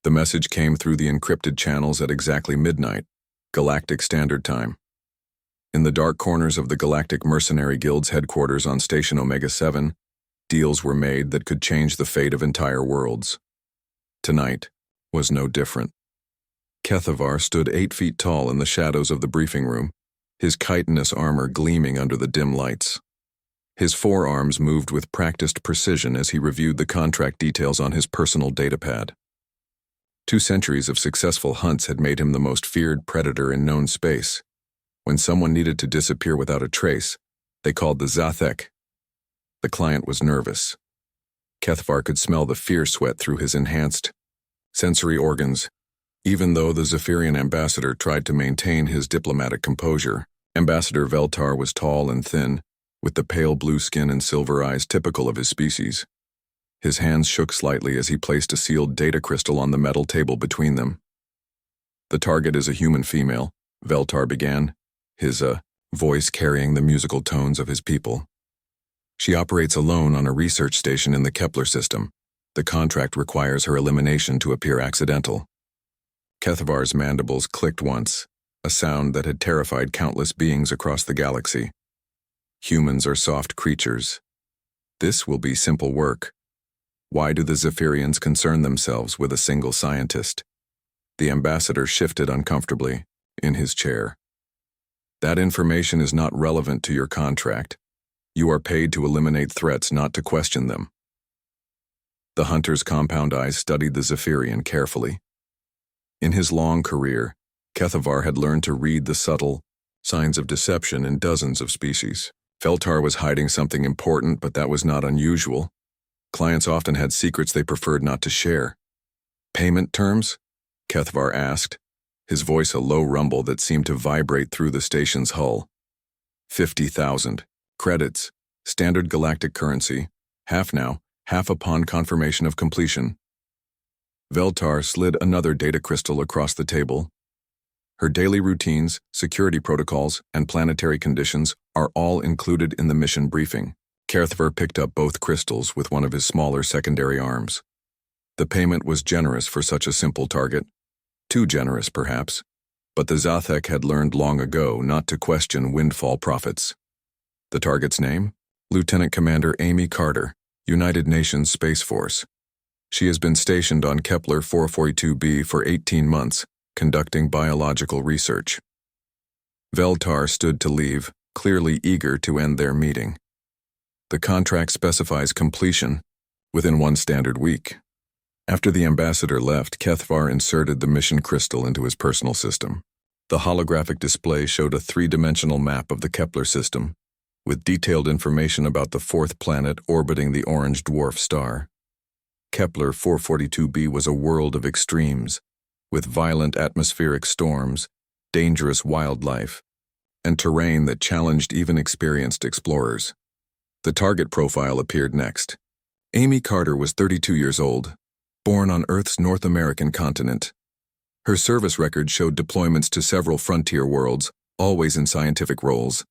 The message came through the encrypted channels at exactly midnight, Galactic Standard Time. In the dark corners of the Galactic Mercenary Guild's headquarters on Station Omega-7, deals were made that could change the fate of entire worlds. Tonight was no different. Kethavar stood 8 feet tall in the shadows of the briefing room, his chitinous armor gleaming under the dim lights. His forearms moved with practiced precision as he reviewed the contract details on his personal datapad. 2 centuries of successful hunts had made him the most feared predator in known space. When someone needed to disappear without a trace, they called the Zathek. The client was nervous. Kethavar could smell the fear sweat through his enhanced sensory organs. Even though the Zephyrian ambassador tried to maintain his diplomatic composure, Ambassador Veltar was tall and thin, with the pale blue skin and silver eyes typical of his species. His hands shook slightly as he placed a sealed data crystal on the metal table between them. "The target is a human female," Veltar began, his voice carrying the musical tones of his people. "She operates alone on a research station in the Kepler system. The contract requires her elimination to appear accidental." Kethavar's mandibles clicked once, a sound that had terrified countless beings across the galaxy. Humans are soft creatures. This will be simple work. Why do the Zephyrians concern themselves with a single scientist? The ambassador shifted uncomfortably in his chair. "That information is not relevant to your contract. You are paid to eliminate threats, not to question them." The hunter's compound eyes studied the Zephyrian carefully. In his long career, Kethavar had learned to read the subtle signs of deception in dozens of species. Veltar was hiding something important, but that was not unusual. Clients often had secrets they preferred not to share. "Payment terms?" Kethavar asked, his voice a low rumble that seemed to vibrate through the station's hull. 50,000 credits, standard galactic currency, half now, half upon confirmation of completion. Veltar slid another data crystal across the table. "Her daily routines, security protocols, and planetary conditions are all included in the mission briefing." Kethavar picked up both crystals with one of his smaller secondary arms. The payment was generous for such a simple target. Too generous, perhaps, but the Zathek had learned long ago not to question windfall profits. The target's name? Lieutenant Commander Amy Carter, United Nations Space Force. She has been stationed on Kepler 442b for 18 months, conducting biological research. Veltar stood to leave, clearly eager to end their meeting. The contract specifies completion within 1 standard week. After the ambassador left, Kethavar inserted the mission crystal into his personal system. The holographic display showed a 3-dimensional map of the Kepler system, with detailed information about the 4th planet orbiting the orange dwarf star. Kepler 442b was a world of extremes, with violent atmospheric storms, dangerous wildlife, and terrain that challenged even experienced explorers. The target profile appeared next. Amy Carter was 32 years old, born on Earth's North American continent. Her service record showed deployments to several frontier worlds, always in scientific roles.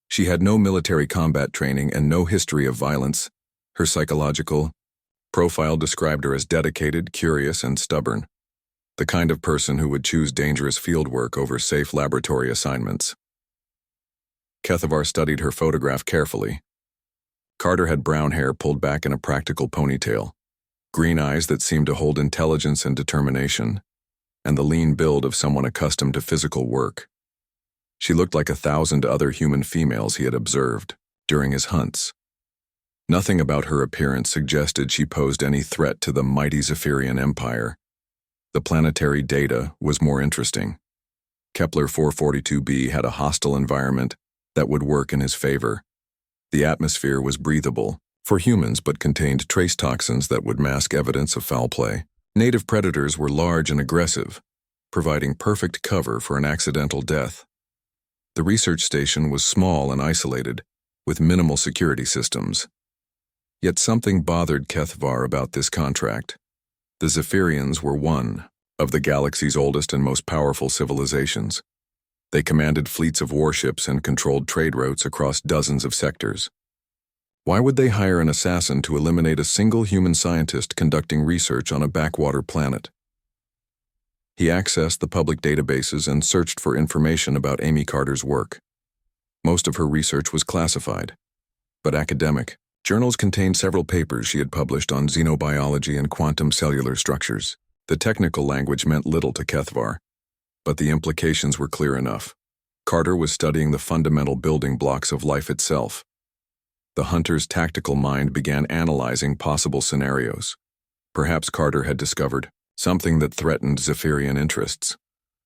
She had no military combat training and no history of violence. Her psychological profile described her as dedicated, curious, and stubborn, the kind of person who would choose dangerous fieldwork over safe laboratory assignments. Kethavar studied her photograph carefully. Carter had brown hair pulled back in a practical ponytail, green eyes that seemed to hold intelligence and determination, and the lean build of someone accustomed to physical work. She looked like 1,000 other human females he had observed during his hunts. Nothing about her appearance suggested she posed any threat to the mighty Zephyrian Empire. The planetary data was more interesting. Kepler 442b had a hostile environment that would work in his favor. The atmosphere was breathable for humans but contained trace toxins that would mask evidence of foul play. Native predators were large and aggressive, providing perfect cover for an accidental death. The research station was small and isolated, with minimal security systems. Yet something bothered Kethavar about this contract. The Zephyrians were one of the galaxy's oldest and most powerful civilizations. They commanded fleets of warships and controlled trade routes across dozens of sectors. Why would they hire an assassin to eliminate a single human scientist conducting research on a backwater planet? He accessed the public databases and searched for information about Amy Carter's work. Most of her research was classified, but academic. Journals contained several papers she had published on xenobiology and quantum cellular structures. The technical language meant little to Kethvar, but the implications were clear enough. Carter was studying the fundamental building blocks of life itself. The hunter's tactical mind began analyzing possible scenarios. Perhaps Carter had discovered something that threatened Zephyrian interests.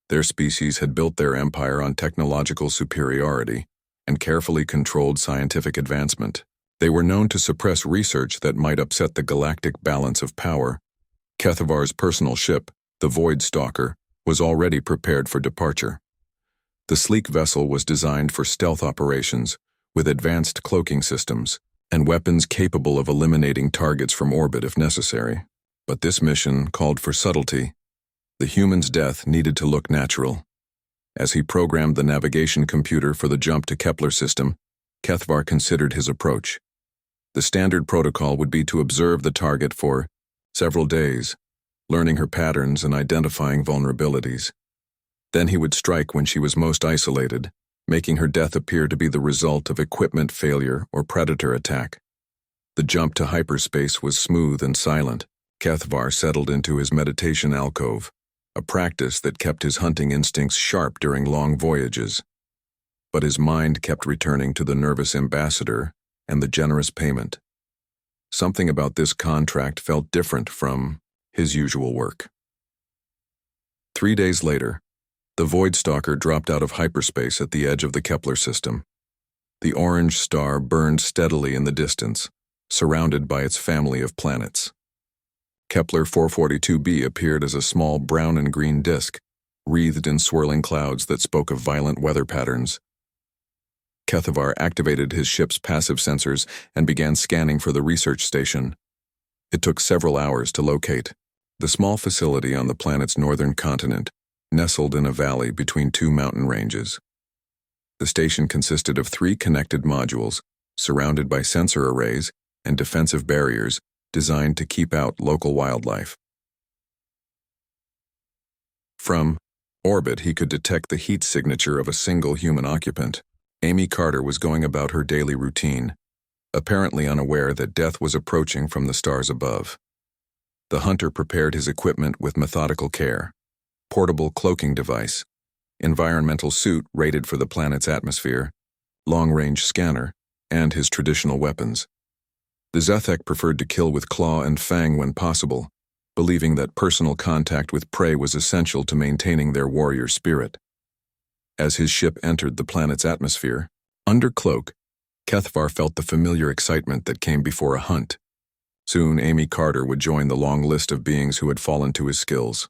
Their species had built their empire on technological superiority and carefully controlled scientific advancement. They were known to suppress research that might upset the galactic balance of power. Kethavar's personal ship, the Void Stalker, was already prepared for departure. The sleek vessel was designed for stealth operations, with advanced cloaking systems and weapons capable of eliminating targets from orbit if necessary. But this mission called for subtlety. The human's death needed to look natural. As he programmed the navigation computer for the jump to Kepler system, Kethvar considered his approach. The standard protocol would be to observe the target for several days, learning her patterns and identifying vulnerabilities. Then he would strike when she was most isolated, making her death appear to be the result of equipment failure or predator attack. The jump to hyperspace was smooth and silent. Kethvar settled into his meditation alcove, a practice that kept his hunting instincts sharp during long voyages. But his mind kept returning to the nervous ambassador and the generous payment. Something about this contract felt different from his usual work. 3 days later, the Void Stalker dropped out of hyperspace at the edge of the Kepler system. The orange star burned steadily in the distance, surrounded by its family of planets. Kepler 442b appeared as a small brown and green disk, wreathed in swirling clouds that spoke of violent weather patterns. Kethvar activated his ship's passive sensors and began scanning for the research station. It took several hours to locate the small facility on the planet's northern continent, nestled in a valley between two mountain ranges. The station consisted of 3 connected modules, surrounded by sensor arrays and defensive barriers designed to keep out local wildlife. From orbit, he could detect the heat signature of a single human occupant. Amy Carter was going about her daily routine, apparently unaware that death was approaching from the stars above. The hunter prepared his equipment with methodical care: portable cloaking device, environmental suit rated for the planet's atmosphere, long-range scanner, and his traditional weapons. The Zethek preferred to kill with claw and fang when possible, believing that personal contact with prey was essential to maintaining their warrior spirit. As his ship entered the planet's atmosphere, under cloak, Kethvar felt the familiar excitement that came before a hunt. Soon, Amy Carter would join the long list of beings who had fallen to his skills.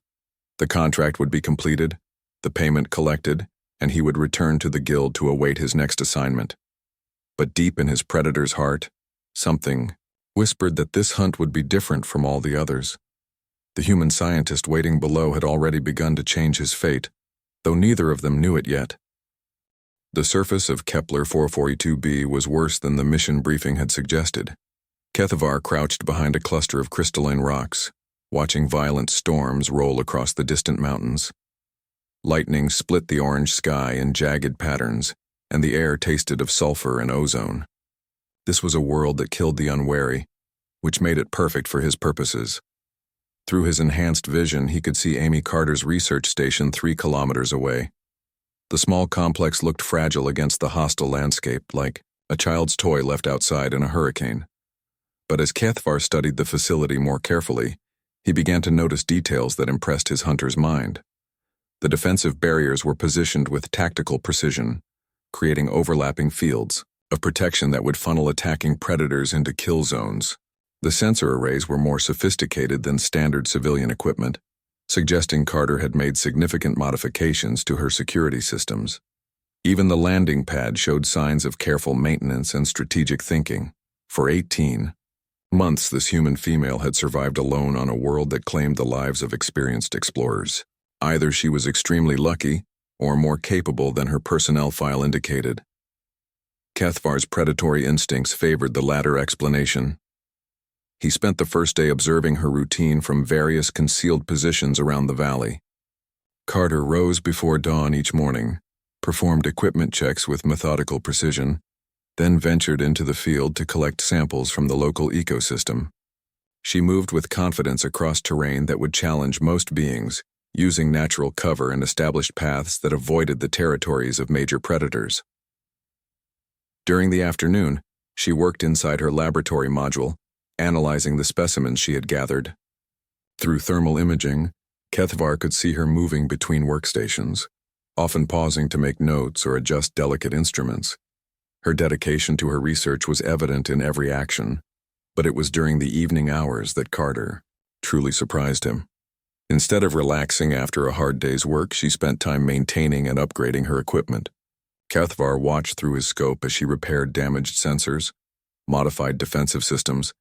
The contract would be completed, the payment collected, and he would return to the guild to await his next assignment. But deep in his predator's heart, something whispered that this hunt would be different from all the others. The human scientist waiting below had already begun to change his fate, though neither of them knew it yet. The surface of Kepler 442b was worse than the mission briefing had suggested. Kethvar crouched behind a cluster of crystalline rocks, watching violent storms roll across the distant mountains. Lightning split the orange sky in jagged patterns, and the air tasted of sulfur and ozone. This was a world that killed the unwary, which made it perfect for his purposes. Through his enhanced vision, he could see Amy Carter's research station 3 kilometers away. The small complex looked fragile against the hostile landscape, like a child's toy left outside in a hurricane. But as Kethvar studied the facility more carefully, he began to notice details that impressed his hunter's mind. The defensive barriers were positioned with tactical precision, creating overlapping fields of protection that would funnel attacking predators into kill zones. The sensor arrays were more sophisticated than standard civilian equipment, suggesting Carter had made significant modifications to her security systems. Even the landing pad showed signs of careful maintenance and strategic thinking. For 18 months, this human female had survived alone on a world that claimed the lives of experienced explorers. Either she was extremely lucky, or more capable than her personnel file indicated. Kethvar's predatory instincts favored the latter explanation. He spent the first day observing her routine from various concealed positions around the valley. Carter rose before dawn each morning, performed equipment checks with methodical precision, then ventured into the field to collect samples from the local ecosystem. She moved with confidence across terrain that would challenge most beings, using natural cover and established paths that avoided the territories of major predators. During the afternoon, she worked inside her laboratory module, analyzing the specimens she had gathered. Through thermal imaging, Kethvar could see her moving between workstations, often pausing to make notes or adjust delicate instruments. Her dedication to her research was evident in every action, but it was during the evening hours that Carter truly surprised him. Instead of relaxing after a hard day's work, she spent time maintaining and upgrading her equipment. Kethvar watched through his scope as she repaired damaged sensors, modified defensive systems,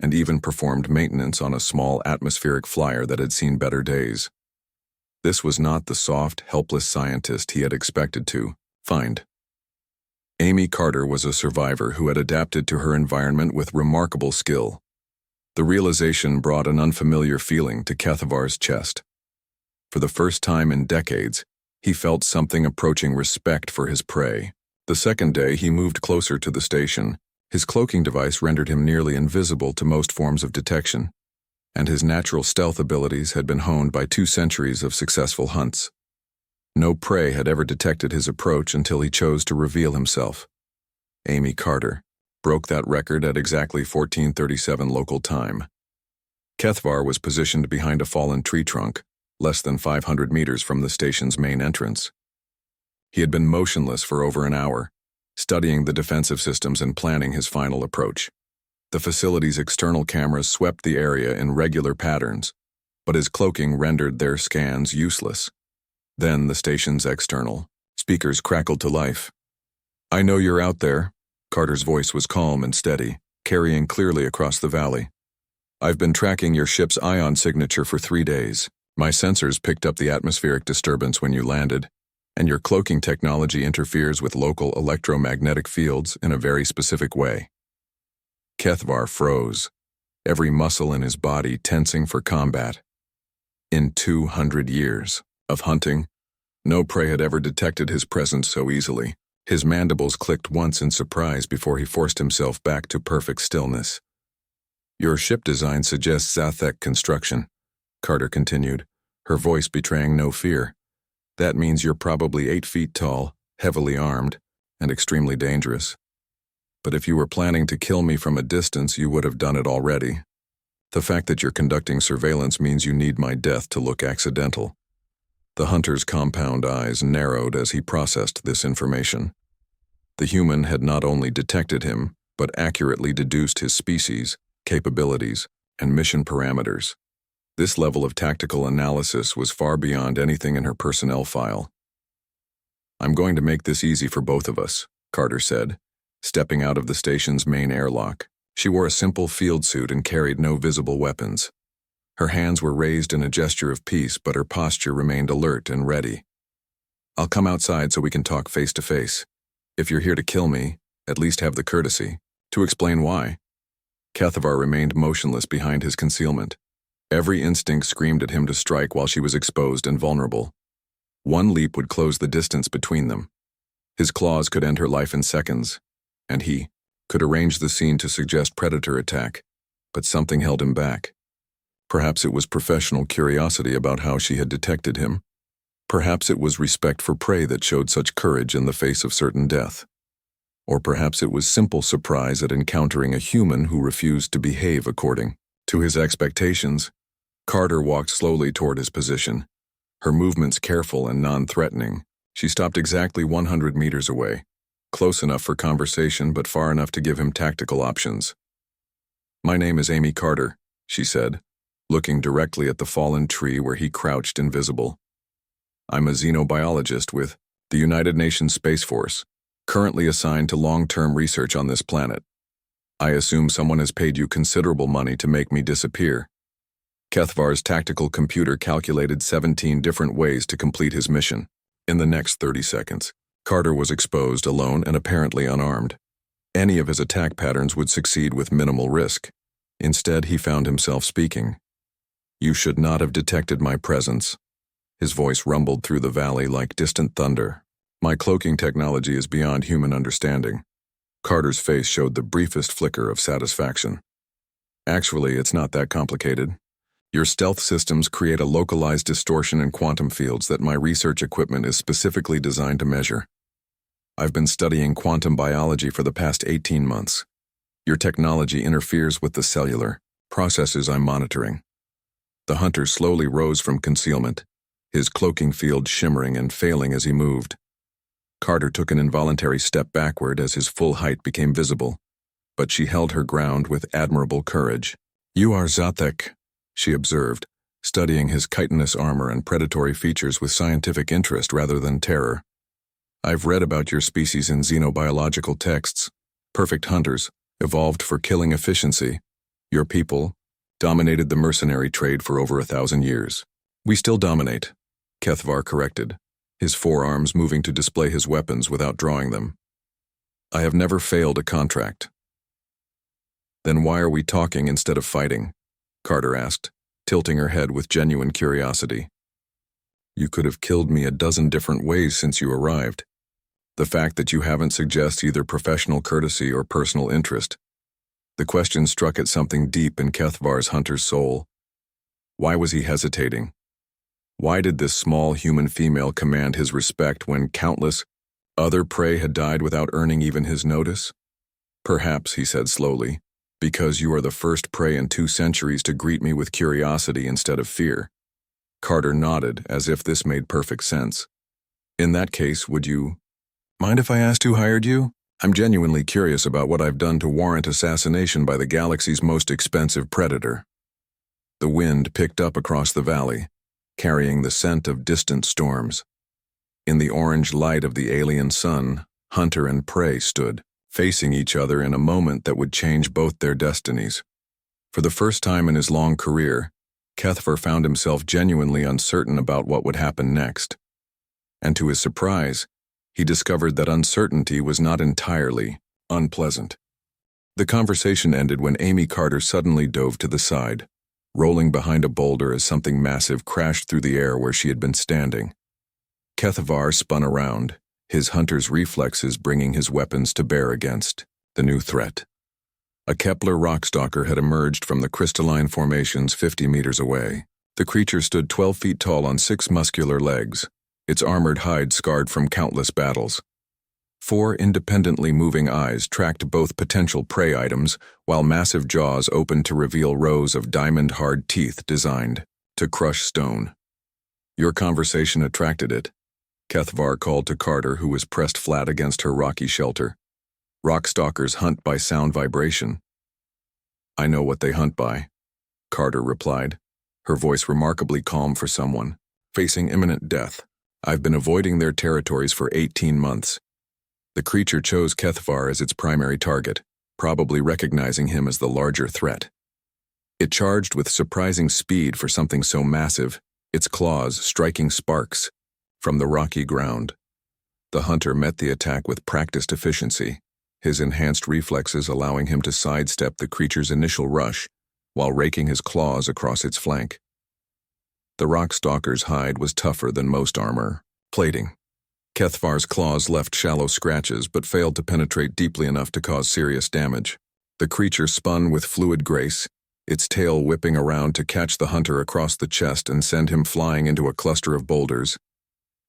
and even performed maintenance on a small atmospheric flyer that had seen better days. This was not the soft, helpless scientist he had expected to find. Amy Carter was a survivor who had adapted to her environment with remarkable skill. The realization brought an unfamiliar feeling to Kethvar's chest. For the first time in decades, he felt something approaching respect for his prey. The second day, he moved closer to the station. His cloaking device rendered him nearly invisible to most forms of detection, and his natural stealth abilities had been honed by 2 centuries of successful hunts. No prey had ever detected his approach until he chose to reveal himself. Amy Carter broke that record at exactly 14:37 local time. Kethvar was positioned behind a fallen tree trunk, less than 500 meters from the station's main entrance. He had been motionless for over an hour, studying the defensive systems and planning his final approach. The facility's external cameras swept the area in regular patterns, but his cloaking rendered their scans useless. Then the station's external speakers crackled to life. "I know you're out there." Carter's voice was calm and steady, carrying clearly across the valley. "I've been tracking your ship's ion signature for 3 days. My sensors picked up the atmospheric disturbance when you landed, and your cloaking technology interferes with local electromagnetic fields in a very specific way." Kethvar froze, every muscle in his body tensing for combat. In 200 years of hunting, no prey had ever detected his presence so easily. His mandibles clicked once in surprise before he forced himself back to perfect stillness. "Your ship design suggests Zathek construction," Carter continued, her voice betraying no fear. "That means you're probably 8 feet tall, heavily armed, and extremely dangerous. But if you were planning to kill me from a distance, you would have done it already. The fact that you're conducting surveillance means you need my death to look accidental." The hunter's compound eyes narrowed as he processed this information. The human had not only detected him, but accurately deduced his species, capabilities, and mission parameters. This level of tactical analysis was far beyond anything in her personnel file. "I'm going to make this easy for both of us," Carter said, stepping out of the station's main airlock. She wore a simple field suit and carried no visible weapons. Her hands were raised in a gesture of peace, but her posture remained alert and ready. "I'll come outside so we can talk face to face. If you're here to kill me, at least have the courtesy to explain why." Kethvar remained motionless behind his concealment. Every instinct screamed at him to strike while she was exposed and vulnerable. One leap would close the distance between them. His claws could end her life in seconds, and he could arrange the scene to suggest predator attack, but something held him back. Perhaps it was professional curiosity about how she had detected him. Perhaps it was respect for prey that showed such courage in the face of certain death. Or perhaps it was simple surprise at encountering a human who refused to behave according to his expectations. Carter walked slowly toward his position, her movements careful and non-threatening. She stopped exactly 100 meters away, close enough for conversation but far enough to give him tactical options. "My name is Amy Carter," she said, looking directly at the fallen tree where he crouched invisible. "I'm a xenobiologist with the United Nations Space Force, currently assigned to long-term research on this planet. I assume someone has paid you considerable money to make me disappear." Kethvar's tactical computer calculated 17 different ways to complete his mission. In the next 30 seconds, Carter was exposed, alone, and apparently unarmed. Any of his attack patterns would succeed with minimal risk. Instead, he found himself speaking. "You should not have detected my presence. His voice rumbled through the valley like distant thunder. My cloaking technology is beyond human understanding. Carter's face showed the briefest flicker of satisfaction. Actually, it's not that complicated. Your stealth systems create a localized distortion in quantum fields that my research equipment is specifically designed to measure. I've been studying quantum biology for the past 18 months. Your technology interferes with the cellular processes I'm monitoring. The hunter slowly rose from concealment, his cloaking field shimmering and failing as he moved. Carter took an involuntary step backward as his full height became visible, but she held her ground with admirable courage. "You are Zathek," she observed, studying his chitinous armor and predatory features with scientific interest rather than terror. "I've read about your species in xenobiological texts. Perfect hunters, evolved for killing efficiency. Your people dominated the mercenary trade for over 1,000 years. We still dominate," Kethvar corrected, his forearms moving to display his weapons without drawing them. "I have never failed a contract." "Then why are we talking instead of fighting?" Carter asked, tilting her head with genuine curiosity. "You could have killed me a dozen different ways since you arrived. The fact that you haven't suggests either professional courtesy or personal interest." The question struck at something deep in Kethvar's hunter's soul. Why was he hesitating? Why did this small human female command his respect when countless other prey had died without earning even his notice? "Perhaps," he said slowly, "because you are the first prey in 2 centuries to greet me with curiosity instead of fear." Carter nodded, as if this made perfect sense. "In that case, would you mind if I asked who hired you? I'm genuinely curious about what I've done to warrant assassination by the galaxy's most expensive predator." The wind picked up across the valley, carrying the scent of distant storms. In the orange light of the alien sun, hunter and prey stood, facing each other in a moment that would change both their destinies. For the first time in his long career, Kethvar found himself genuinely uncertain about what would happen next. And to his surprise, he discovered that uncertainty was not entirely unpleasant. The conversation ended when Amy Carter suddenly dove to the side, rolling behind a boulder as something massive crashed through the air where she had been standing. Kethvar spun around, his hunter's reflexes bringing his weapons to bear against the new threat. A Kepler rockstalker had emerged from the crystalline formations 50 meters away. The creature stood 12 feet tall on 6 muscular legs, its armored hide scarred from countless battles. 4 independently moving eyes tracked both potential prey items, while massive jaws opened to reveal rows of diamond-hard teeth designed to crush stone. "Your conversation attracted it," Kethvar called to Carter, who was pressed flat against her rocky shelter. "Rockstalkers hunt by sound vibration." "I know what they hunt by," Carter replied, her voice remarkably calm for someone facing imminent death. "I've been avoiding their territories for 18 months. The creature chose Kethvar as its primary target, probably recognizing him as the larger threat. It charged with surprising speed for something so massive, its claws striking sparks from the rocky ground. The hunter met the attack with practiced efficiency, his enhanced reflexes allowing him to sidestep the creature's initial rush while raking his claws across its flank. The rockstalker's hide was tougher than most armor plating. Kethvar's claws left shallow scratches but failed to penetrate deeply enough to cause serious damage. The creature spun with fluid grace, its tail whipping around to catch the hunter across the chest and send him flying into a cluster of boulders.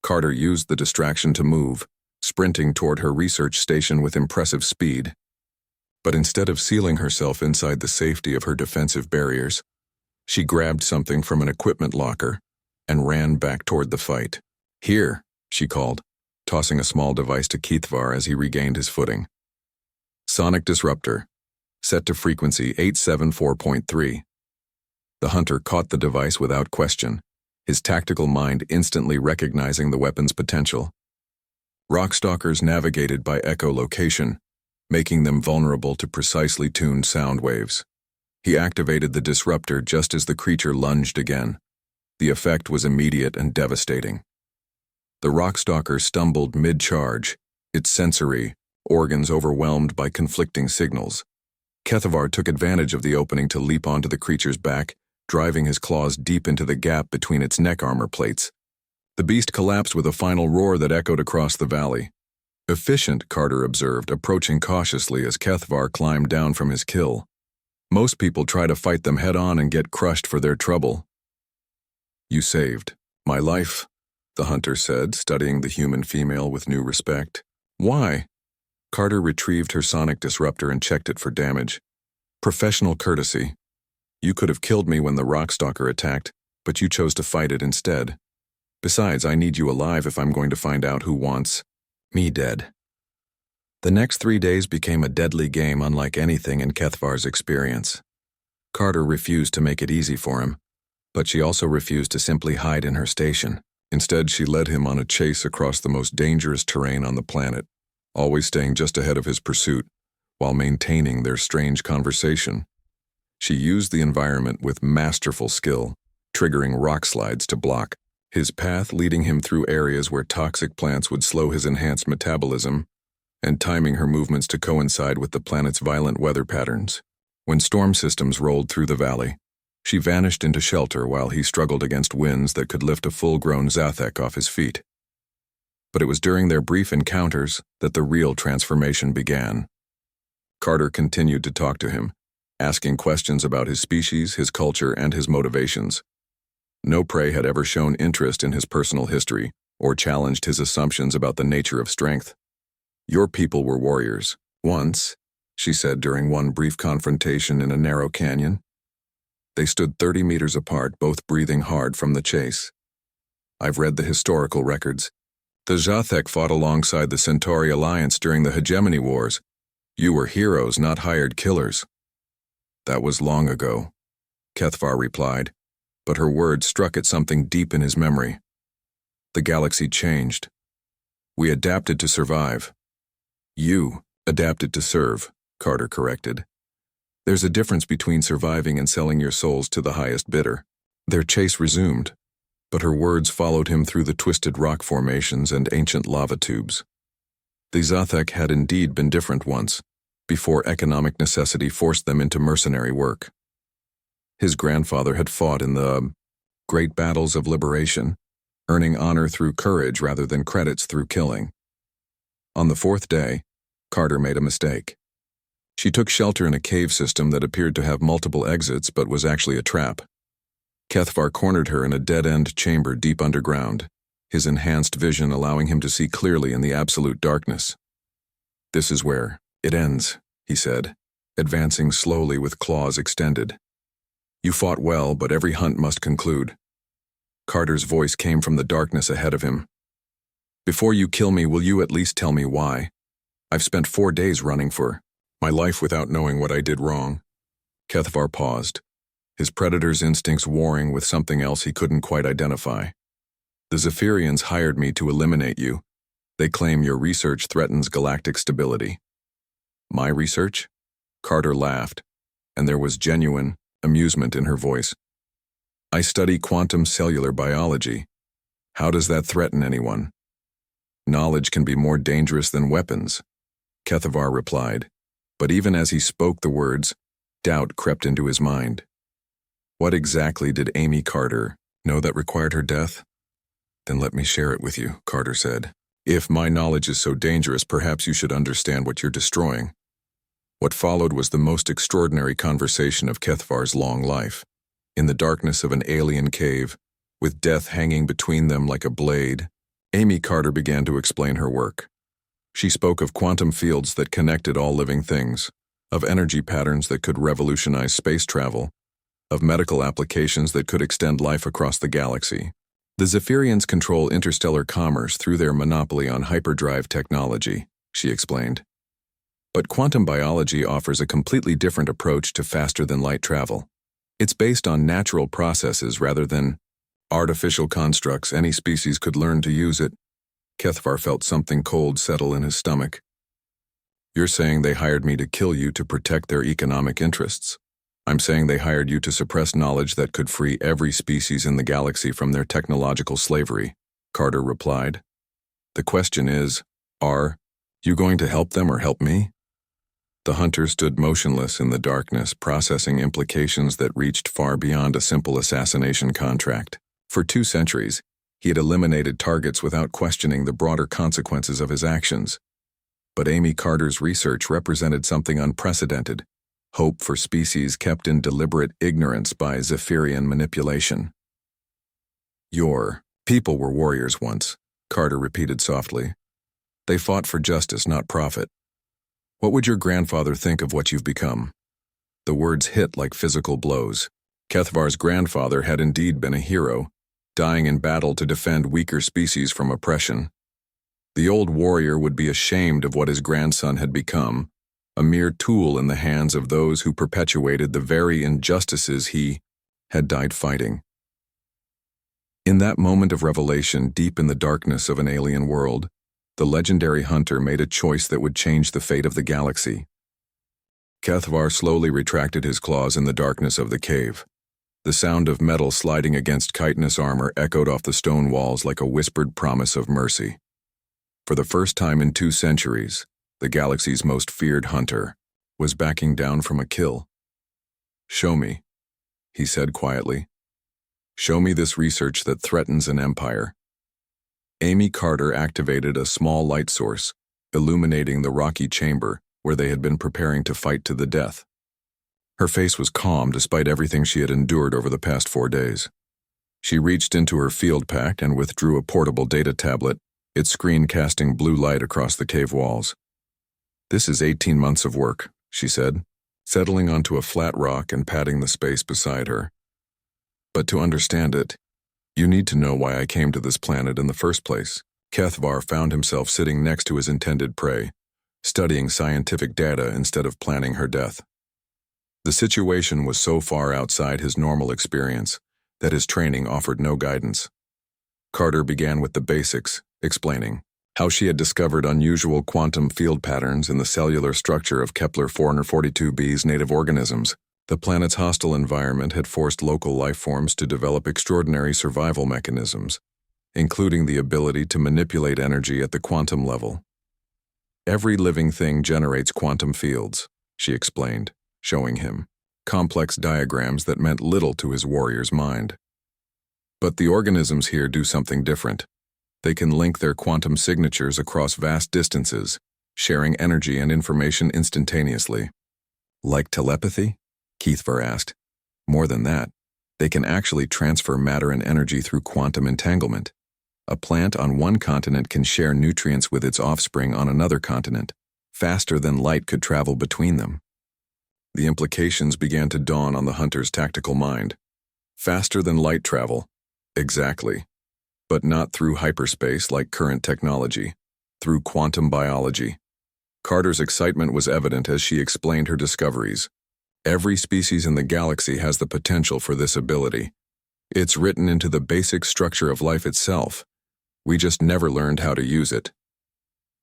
Carter used the distraction to move, sprinting toward her research station with impressive speed. But instead of sealing herself inside the safety of her defensive barriers, she grabbed something from an equipment locker and ran back toward the fight. "Here," she called, tossing a small device to Kethvar as he regained his footing. "Sonic disruptor, set to frequency 874.3. The hunter caught the device without question, his tactical mind instantly recognizing the weapon's potential. Rockstalkers navigated by echolocation, making them vulnerable to precisely tuned sound waves. He activated the disruptor just as the creature lunged again. The effect was immediate and devastating. The rockstalker stumbled mid-charge, its sensory organs overwhelmed by conflicting signals. Kethvar took advantage of the opening to leap onto the creature's back, driving his claws deep into the gap between its neck armor plates. The beast collapsed with a final roar that echoed across the valley. Efficient, Carter observed, approaching cautiously as Kethvar climbed down from his kill. Most people try to fight them head-on and get crushed for their trouble. You saved my life, the hunter said, studying the human female with new respect. Why? Carter retrieved her sonic disruptor and checked it for damage. Professional courtesy. You could have killed me when the rockstalker attacked, but you chose to fight it instead. Besides, I need you alive if I'm going to find out who wants me dead. The next 3 days became a deadly game unlike anything in Kethvar's experience. Carter refused to make it easy for him, but she also refused to simply hide in her station. Instead, she led him on a chase across the most dangerous terrain on the planet, always staying just ahead of his pursuit, while maintaining their strange conversation. She used the environment with masterful skill, triggering rock slides to block his path, leading him through areas where toxic plants would slow his enhanced metabolism, and timing her movements to coincide with the planet's violent weather patterns. When storm systems rolled through the valley, she vanished into shelter while he struggled against winds that could lift a full-grown Zathek off his feet. But it was during their brief encounters that the real transformation began. Carter continued to talk to him, asking questions about his species, his culture, and his motivations. No prey had ever shown interest in his personal history or challenged his assumptions about the nature of strength. Your people were warriors, once, she said during one brief confrontation in a narrow canyon. They stood 30 meters apart, both breathing hard from the chase. I've read the historical records. The Zathek fought alongside the Centauri Alliance during the Hegemony Wars. You were heroes, not hired killers. That was long ago, Kethvar replied, but her words struck at something deep in his memory. The galaxy changed. We adapted to survive. You adapted to serve, Carter corrected. There's a difference between surviving and selling your souls to the highest bidder. Their chase resumed, but her words followed him through the twisted rock formations and ancient lava tubes. The Zathek had indeed been different once, before economic necessity forced them into mercenary work. His grandfather had fought in the great battles of liberation, earning honor through courage rather than credits through killing. On the 4th day, Carter made a mistake. She took shelter in a cave system that appeared to have multiple exits but was actually a trap. Kethvar cornered her in a dead-end chamber deep underground, his enhanced vision allowing him to see clearly in the absolute darkness. This is where it ends, he said, advancing slowly with claws extended. You fought well, but every hunt must conclude. Carter's voice came from the darkness ahead of him. Before you kill me, will you at least tell me why? I've spent 4 days running for my life without knowing what I did wrong. Kethvar paused, his predator's instincts warring with something else he couldn't quite identify. The Zephyrians hired me to eliminate you. They claim your research threatens galactic stability. My research? Carter laughed, and there was genuine amusement in her voice. I study quantum cellular biology. How does that threaten anyone? Knowledge can be more dangerous than weapons, Kethvar replied, but even as he spoke the words, doubt crept into his mind. What exactly did Amy Carter know that required her death? Then let me share it with you, Carter said. If my knowledge is so dangerous, perhaps you should understand what you're destroying. What followed was the most extraordinary conversation of Kethvar's long life. In the darkness of an alien cave, with death hanging between them like a blade, Amy Carter began to explain her work. She spoke of quantum fields that connected all living things, of energy patterns that could revolutionize space travel, of medical applications that could extend life across the galaxy. The Zephyrians control interstellar commerce through their monopoly on hyperdrive technology, she explained. But quantum biology offers a completely different approach to faster-than-light travel. It's based on natural processes rather than artificial constructs. Any species could learn to use it. Kethvar felt something cold settle in his stomach. You're saying they hired me to kill you to protect their economic interests. I'm saying they hired you to suppress knowledge that could free every species in the galaxy from their technological slavery, Carter replied. The question is, are you going to help them or help me? The hunter stood motionless in the darkness, processing implications that reached far beyond a simple assassination contract. For 2 centuries, He had eliminated targets without questioning the broader consequences of his actions. But Amy Carter's research represented something unprecedented: hope for species kept in deliberate ignorance by Zephyrian manipulation. "Your people were warriors once," Carter repeated softly. "They fought for justice, not profit. What would your grandfather think of what you've become?" The words hit like physical blows. Kethvar's grandfather had indeed been a hero, dying in battle to defend weaker species from oppression. The old warrior would be ashamed of what his grandson had become, a mere tool in the hands of those who perpetuated the very injustices he had died fighting. In that moment of revelation, deep in the darkness of an alien world, the legendary hunter made a choice that would change the fate of the galaxy. Kethvar slowly retracted his claws in the darkness of the cave. The sound of metal sliding against chitinous armor echoed off the stone walls like a whispered promise of mercy. For the first time in 2 centuries, the galaxy's most feared hunter was backing down from a kill. "Show me," he said quietly. "Show me this research that threatens an empire." Amy Carter activated a small light source, illuminating the rocky chamber where they had been preparing to fight to the death. Her face was calm despite everything she had endured over the past 4 days. She reached into her field pack and withdrew a portable data tablet, its screen casting blue light across the cave walls. "This is 18 months of work," she said, settling onto a flat rock and patting the space beside her. "But to understand it, you need to know why I came to this planet in the first place." Kethvar found himself sitting next to his intended prey, studying scientific data instead of planning her death. The situation was so far outside his normal experience that his training offered no guidance. Carter began with the basics, explaining how she had discovered unusual quantum field patterns in the cellular structure of Kepler 442b's native organisms. The planet's hostile environment had forced local life forms to develop extraordinary survival mechanisms, including the ability to manipulate energy at the quantum level. "Every living thing generates quantum fields," she explained, showing him complex diagrams that meant little to his warrior's mind. "But the organisms here do something different. They can link their quantum signatures across vast distances, sharing energy and information instantaneously." "Like telepathy?" Kethvar asked. "More than that, they can actually transfer matter and energy through quantum entanglement. A plant on one continent can share nutrients with its offspring on another continent, faster than light could travel between them." The implications began to dawn on the hunter's tactical mind. Faster than light travel. Exactly. But not through hyperspace like current technology, through quantum biology. Carter's excitement was evident as she explained her discoveries. Every species in the galaxy has the potential for this ability. It's written into the basic structure of life itself. We just never learned how to use it.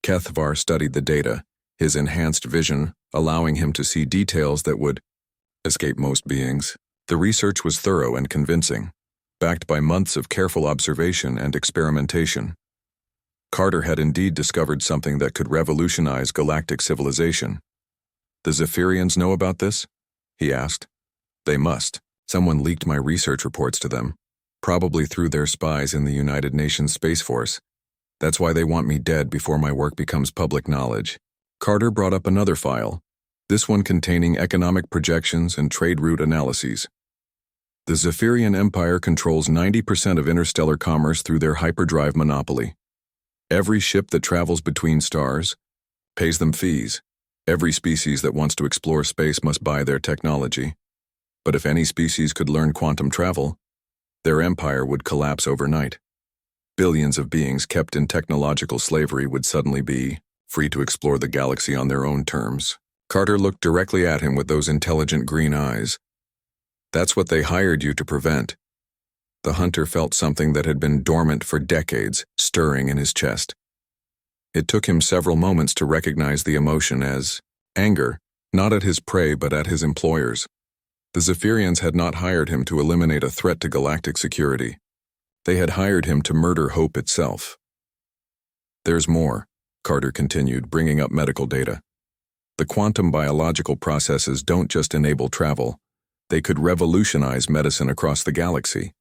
Kethvar studied the data, his enhanced vision allowing him to see details that would escape most beings. The research was thorough and convincing, backed by months of careful observation and experimentation. Carter had indeed discovered something that could revolutionize galactic civilization. "The Zephyrians know about this?" he asked. "They must. Someone leaked my research reports to them, probably through their spies in the United Nations Space Force. That's why they want me dead before my work becomes public knowledge." Carter brought up another file, this one containing economic projections and trade route analyses. "The Zephyrian Empire controls 90% of interstellar commerce through their hyperdrive monopoly. Every ship that travels between stars pays them fees. Every species that wants to explore space must buy their technology. But if any species could learn quantum travel, their empire would collapse overnight. Billions of beings kept in technological slavery would suddenly be free to explore the galaxy on their own terms." Carter looked directly at him with those intelligent green eyes. "That's what they hired you to prevent." The hunter felt something that had been dormant for decades, stirring in his chest. It took him several moments to recognize the emotion as anger, not at his prey but at his employers. The Zephyrians had not hired him to eliminate a threat to galactic security. They had hired him to murder hope itself. "There's more," Carter continued, bringing up medical data. "The quantum biological processes don't just enable travel. They could revolutionize medicine across the galaxy.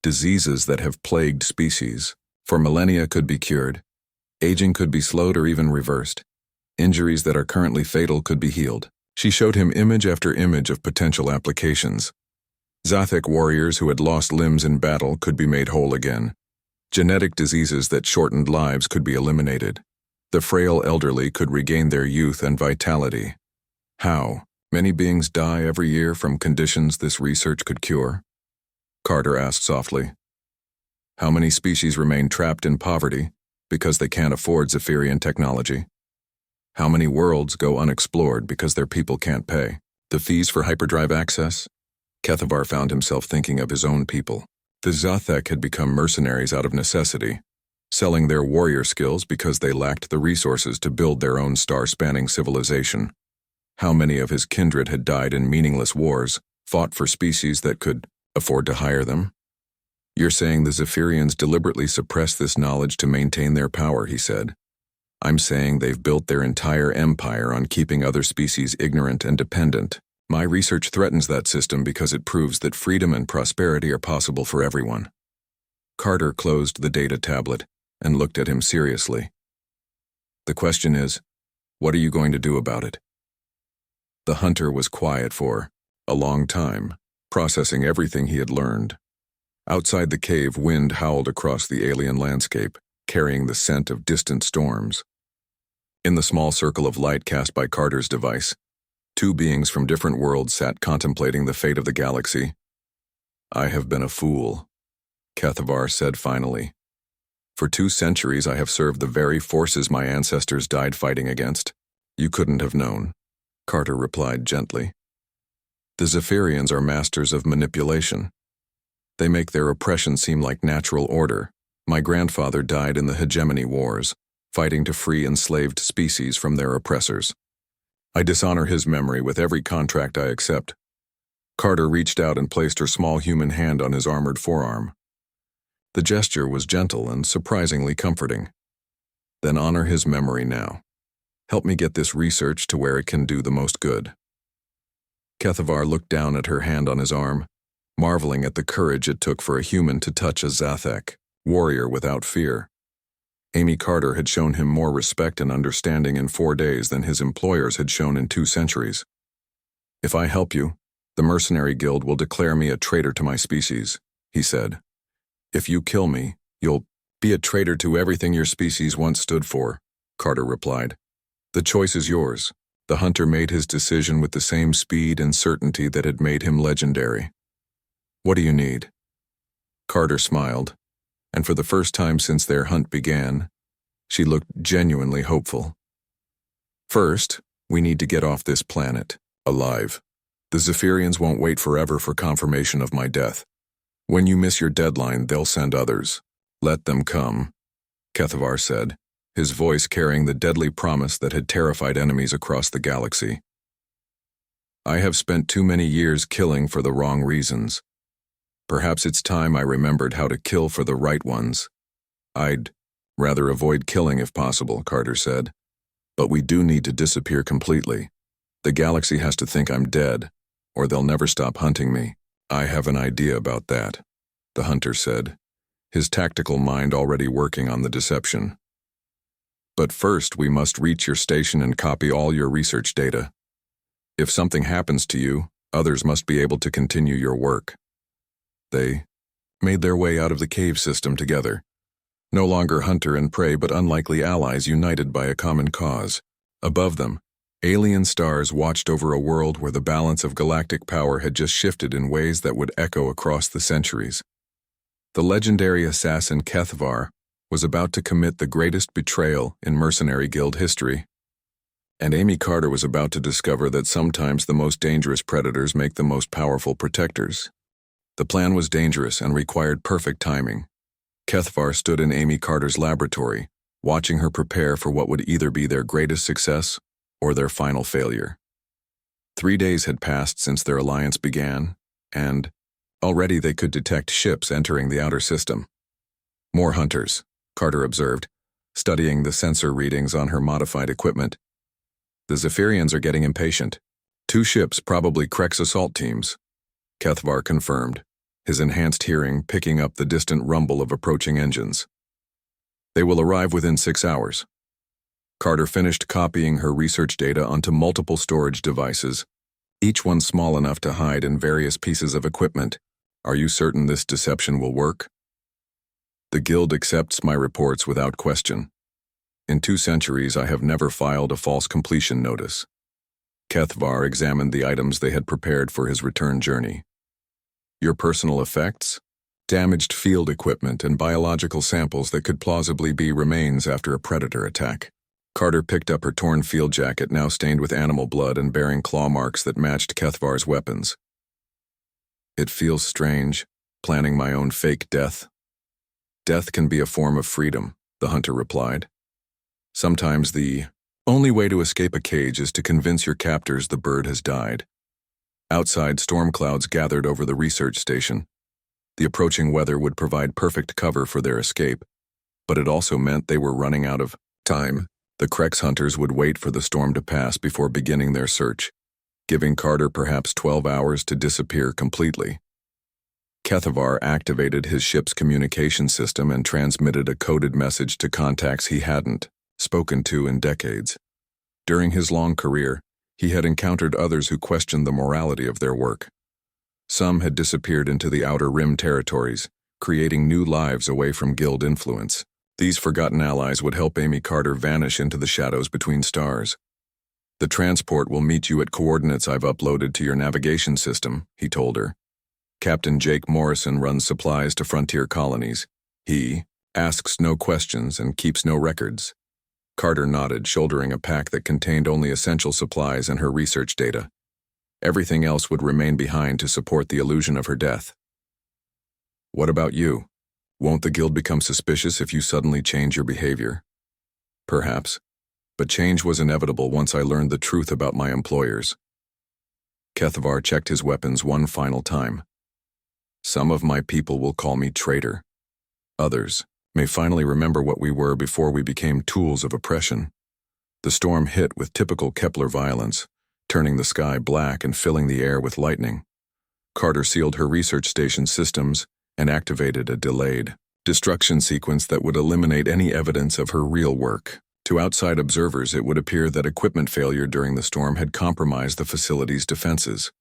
Diseases that have plagued species for millennia could be cured. Aging could be slowed or even reversed. Injuries that are currently fatal could be healed. She showed him image after image of potential applications. Zathek warriors who had lost limbs in battle could be made whole again. Genetic diseases that shortened lives could be eliminated. The frail elderly could regain their youth and vitality. How? Many beings die every year from conditions this research could cure? Carter asked softly. How many species remain trapped in poverty because they can't afford Zephyrian technology? How many worlds go unexplored because their people can't pay the fees for hyperdrive access? Kethavar found himself thinking of his own people. The Zathek had become mercenaries out of necessity, selling their warrior skills because they lacked the resources to build their own star-spanning civilization. How many of his kindred had died in meaningless wars, fought for species that could afford to hire them? You're saying the Zephyrians deliberately suppress this knowledge to maintain their power, he said. I'm saying they've built their entire empire on keeping other species ignorant and dependent. My research threatens that system because it proves that freedom and prosperity are possible for everyone. Carter closed the data tablet and looked at him seriously. The question is, what are you going to do about it? The hunter was quiet for a long time, processing everything he had learned. Outside the cave, wind howled across the alien landscape, carrying the scent of distant storms. In the small circle of light cast by Carter's device, two beings from different worlds sat contemplating the fate of the galaxy. I have been a fool, Kethavar said finally. For 2 centuries I have served the very forces my ancestors died fighting against. You couldn't have known, Carter replied gently. The Zephyrians are masters of manipulation. They make their oppression seem like natural order. My grandfather died in the hegemony wars, fighting to free enslaved species from their oppressors. I dishonor his memory with every contract I accept. Carter reached out and placed her small human hand on his armored forearm. The gesture was gentle and surprisingly comforting. Then honor his memory now. Help me get this research to where it can do the most good. Kethavar looked down at her hand on his arm, marveling at the courage it took for a human to touch a Zathek, warrior without fear. Amy Carter had shown him more respect and understanding in 4 days than his employers had shown in 2 centuries. If I help you, the Mercenary Guild will declare me a traitor to my species, he said. If you kill me, you'll be a traitor to everything your species once stood for, Carter replied. The choice is yours. The hunter made his decision with the same speed and certainty that had made him legendary. What do you need? Carter smiled, and for the first time since their hunt began, she looked genuinely hopeful. First, we need to get off this planet, alive. The Zephyrians won't wait forever for confirmation of my death. When you miss your deadline, they'll send others. Let them come, Kethavar said, his voice carrying the deadly promise that had terrified enemies across the galaxy. I have spent too many years killing for the wrong reasons. Perhaps it's time I remembered how to kill for the right ones. I'd rather avoid killing if possible, Carter said. But we do need to disappear completely. The galaxy has to think I'm dead, or they'll never stop hunting me. I have an idea about that, the hunter said, his tactical mind already working on the deception. But first we must reach your station and copy all your research data. If something happens to you, others must be able to continue your work. They made their way out of the cave system together, no longer hunter and prey but unlikely allies united by a common cause. Above them, alien stars watched over a world where the balance of galactic power had just shifted in ways that would echo across the centuries. The legendary assassin Kethavar was about to commit the greatest betrayal in Mercenary Guild history. And Amy Carter was about to discover that sometimes the most dangerous predators make the most powerful protectors. The plan was dangerous and required perfect timing. Kethavar stood in Amy Carter's laboratory, watching her prepare for what would either be their greatest success or their final failure. 3 days had passed since their alliance began, and already they could detect ships entering the outer system. More hunters, Carter observed, studying the sensor readings on her modified equipment. The Zephyrians are getting impatient. 2 ships, probably Krex assault teams, Kethavar confirmed, his enhanced hearing picking up the distant rumble of approaching engines. They will arrive within 6 hours. Carter finished copying her research data onto multiple storage devices, each one small enough to hide in various pieces of equipment. Are you certain this deception will work? The Guild accepts my reports without question. In 2 centuries, I have never filed a false completion notice. Kethvar examined the items they had prepared for his return journey. Your personal effects? Damaged field equipment and biological samples that could plausibly be remains after a predator attack. Carter picked up her torn field jacket, now stained with animal blood and bearing claw marks that matched Kethvar's weapons. It feels strange, planning my own fake death. Death can be a form of freedom, the hunter replied. Sometimes the only way to escape a cage is to convince your captors the bird has died. Outside, storm clouds gathered over the research station. The approaching weather would provide perfect cover for their escape, but it also meant they were running out of time. The Krex hunters would wait for the storm to pass before beginning their search, giving Carter perhaps 12 hours to disappear completely. Kethvar activated his ship's communication system and transmitted a coded message to contacts he hadn't spoken to in decades. During his long career, he had encountered others who questioned the morality of their work. Some had disappeared into the Outer Rim territories, creating new lives away from Guild influence. These forgotten allies would help Amy Carter vanish into the shadows between stars. The transport will meet you at coordinates I've uploaded to your navigation system, he told her. Captain Jake Morrison runs supplies to frontier colonies. He asks no questions and keeps no records. Carter nodded, shouldering a pack that contained only essential supplies and her research data. Everything else would remain behind to support the illusion of her death. What about you? Won't the Guild become suspicious if you suddenly change your behavior? Perhaps, but change was inevitable once I learned the truth about my employers. Kethvar checked his weapons one final time. Some of my people will call me traitor. Others may finally remember what we were before we became tools of oppression. The storm hit with typical Kepler violence, turning the sky black and filling the air with lightning. Carter sealed her research station systems and activated a delayed destruction sequence that would eliminate any evidence of her real work. To outside observers, it would appear that equipment failure during the storm had compromised the facility's defenses.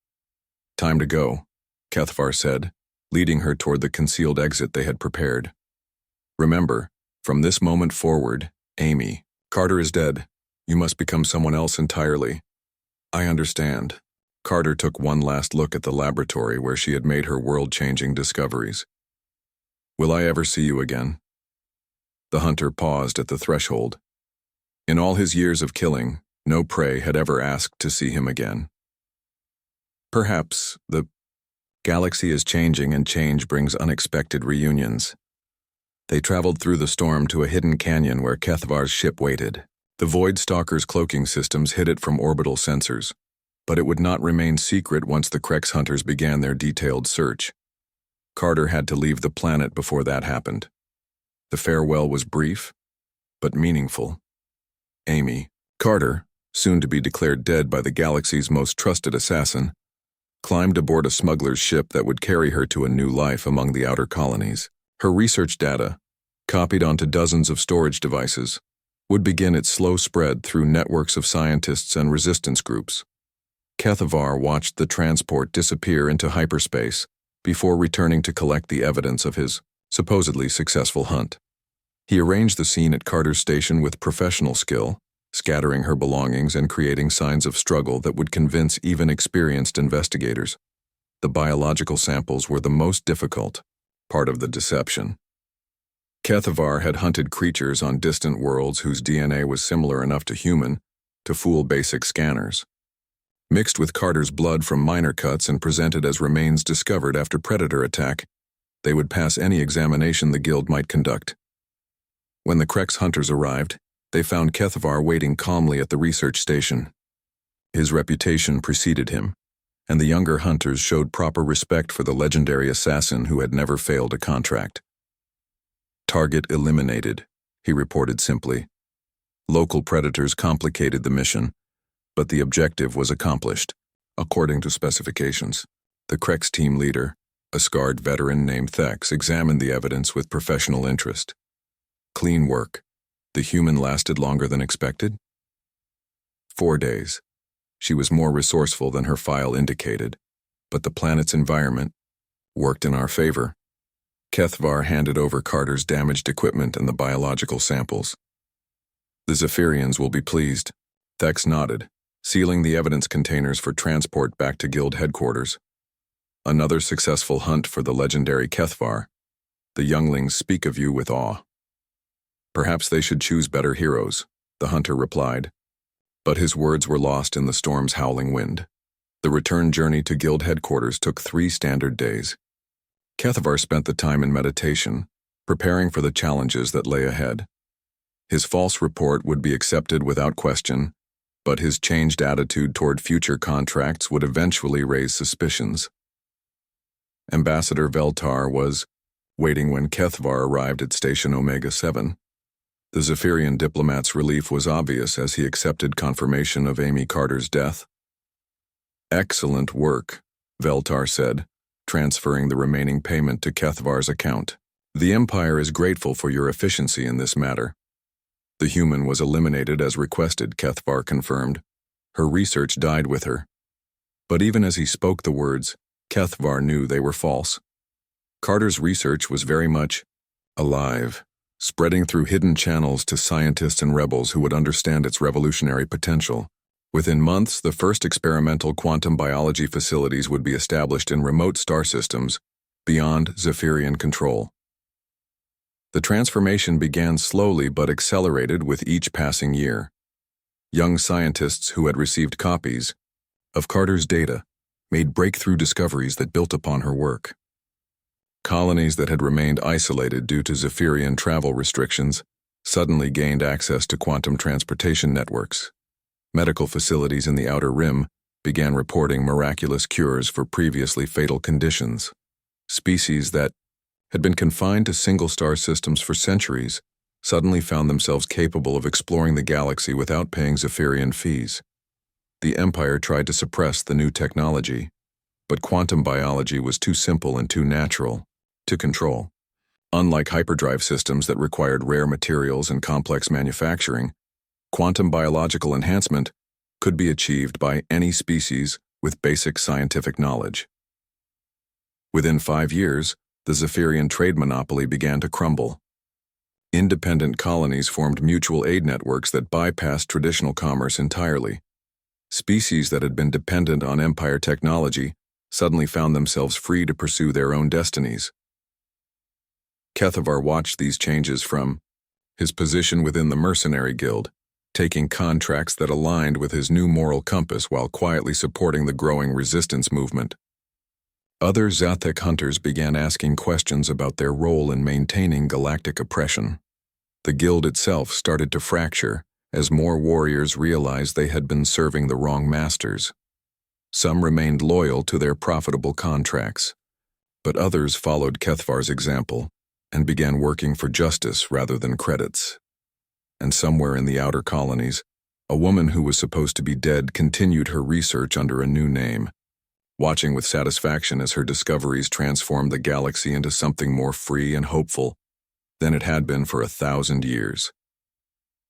Time to go, Kethvar said, leading her toward the concealed exit they had prepared. Remember, from this moment forward, Amy, Carter is dead. You must become someone else entirely. I understand. Carter took one last look at the laboratory where she had made her world-changing discoveries. Will I ever see you again? The hunter paused at the threshold. In all his years of killing, no prey had ever asked to see him again. Perhaps the galaxy is changing and change brings unexpected reunions. They traveled through the storm to a hidden canyon where Kethvar's ship waited. The Void Stalker's cloaking systems hid it from orbital sensors, but it would not remain secret once the Krex hunters began their detailed search. Carter had to leave the planet before that happened. The farewell was brief, but meaningful. Amy, Carter, soon to be declared dead by the galaxy's most trusted assassin, climbed aboard a smuggler's ship that would carry her to a new life among the outer colonies. Her research data, copied onto dozens of storage devices, would begin its slow spread through networks of scientists and resistance groups. Kethvar watched the transport disappear into hyperspace before returning to collect the evidence of his supposedly successful hunt. He arranged the scene at Carter's station with professional skill, scattering her belongings and creating signs of struggle that would convince even experienced investigators. The biological samples were the most difficult part of the deception. Kethvar had hunted creatures on distant worlds whose DNA was similar enough to human to fool basic scanners. Mixed with Carter's blood from minor cuts and presented as remains discovered after predator attack, they would pass any examination the Guild might conduct. When the Krex hunters arrived, they found Kethvar waiting calmly at the research station. His reputation preceded him, and the younger hunters showed proper respect for the legendary assassin who had never failed a contract. Target eliminated, he reported simply. Local predators complicated the mission, but the objective was accomplished, according to specifications. The Krex team leader, A scarred veteran named Thex examined the evidence with professional interest. Clean work. The human lasted longer than expected? 4 days. She was more resourceful than her file indicated, but the planet's environment worked in our favor. Kethvar handed over Carter's damaged equipment and the biological samples. The Zephyrians will be pleased. Thex nodded, sealing the evidence containers for transport back to Guild headquarters. Another successful hunt for the legendary Kethvar. The younglings speak of you with awe. Perhaps they should choose better heroes, the hunter replied. But his words were lost in the storm's howling wind. The return journey to Guild headquarters took 3 standard days. Kethvar spent the time in meditation, preparing for the challenges that lay ahead. His false report would be accepted without question, but his changed attitude toward future contracts would eventually raise suspicions. Ambassador Veltar was waiting when Kethvar arrived at Station Omega-7. The Zephyrian diplomat's relief was obvious as he accepted confirmation of Amy Carter's death. "Excellent work," Veltar said, transferring the remaining payment to Kethvar's account. "The Empire is grateful for your efficiency in this matter." The human was eliminated as requested, Kethvar confirmed. Her research died with her. But even as he spoke the words, Kethvar knew they were false. Carter's research was very much alive, spreading through hidden channels to scientists and rebels who would understand its revolutionary potential. Within months, the first experimental quantum biology facilities would be established in remote star systems beyond Zephyrian control. The transformation began slowly but accelerated with each passing year. Young scientists who had received copies of Carter's data made breakthrough discoveries that built upon her work. Colonies that had remained isolated due to Zephyrian travel restrictions suddenly gained access to quantum transportation networks. Medical facilities in the Outer Rim began reporting miraculous cures for previously fatal conditions. Species that had been confined to single-star systems for centuries suddenly found themselves capable of exploring the galaxy without paying Zephyrian fees. The Empire tried to suppress the new technology, but quantum biology was too simple and too natural to control. Unlike hyperdrive systems that required rare materials and complex manufacturing, quantum biological enhancement could be achieved by any species with basic scientific knowledge. Within 5 years, the Zephyrian trade monopoly began to crumble. Independent colonies formed mutual aid networks that bypassed traditional commerce entirely. Species that had been dependent on Empire technology suddenly found themselves free to pursue their own destinies. Kethvar watched these changes from his position within the Mercenary Guild, taking contracts that aligned with his new moral compass while quietly supporting the growing resistance movement. Other Zathek hunters began asking questions about their role in maintaining galactic oppression. The guild itself started to fracture as more warriors realized they had been serving the wrong masters. Some remained loyal to their profitable contracts, but others followed Kethvar's example and began working for justice rather than credits. And somewhere in the outer colonies, a woman who was supposed to be dead continued her research under a new name, watching with satisfaction as her discoveries transformed the galaxy into something more free and hopeful than it had been for 1,000 years.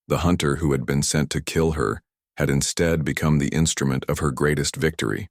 The hunter who had been sent to kill her had instead become the instrument of her greatest victory.